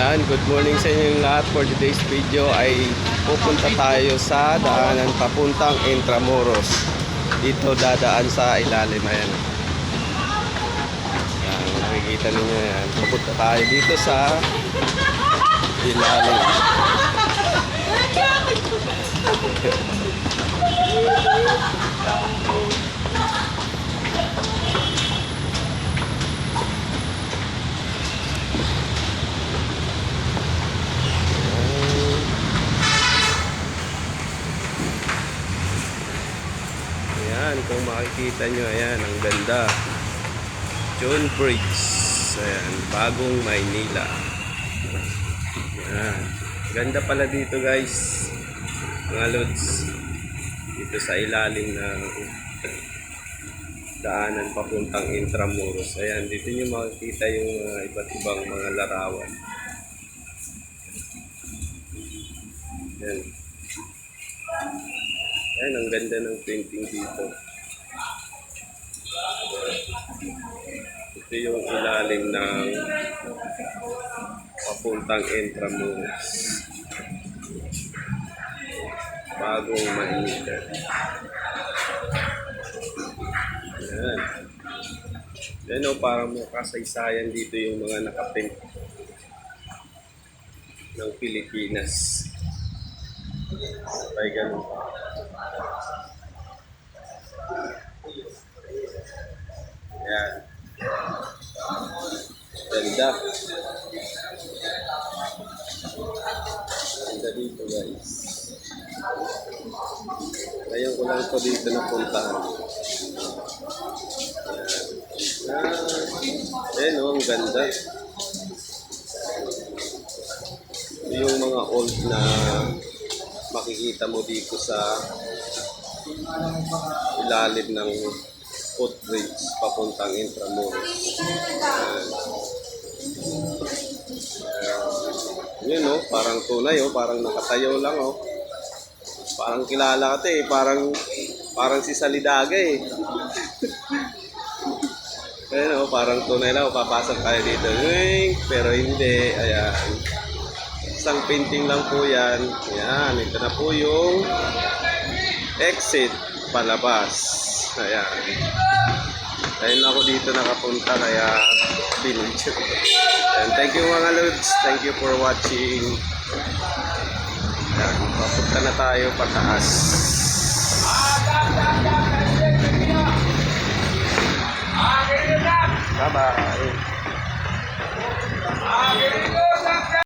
Ayan, good morning sa inyong lahat. For today's video ay pupunta tayo sa daanan papuntang Intramuros. Dito dadaan sa ilalim. Ayan. Ayan, nakikita ninyo yan. Pupunta tayo dito sa ilalim. Ayan, kung makikita nyo, ayan, ang ganda. John Bridge. Ayan, bagong Maynila. Ayan. Ganda pala dito, guys. Mga lods. Dito sa ilalim ng daanan papuntang Intramuros. Ayan, dito nyo makikita yung iba't ibang mga larawan. Ayan. Ayan, ang ganda ng painting dito. Ito yung ilalim ng papuntang Intramuros. Bagong Maynila. Ayan. Ayan o, parang may kasaysayan dito yung mga nakapaint ng Pilipinas. Ay, ganun. Ayan. Ganda. Ganda dito, guys. Ngayon ko lang po dito napuntahan. Ayan o, ang ganda. Yung mga old na makikita mo dito sa ilalim ng footbridge papuntang Intramuros. Yun o, parang tunay o, parang nakatayo lang o. Parang kilala ka eh, parang si Salidaga eh. Ayun o, parang tunay lang o, papasok tayo dito. Pero hindi, ayan. Isang painting lang po yan. Ayan, ito na po yung exit palabas. Ayan. Ayun ako dito nakapunta kaya pinidyo. And thank you mga lods. Thank you for watching. Ayan, papunta na tayo pataas. Bye-bye.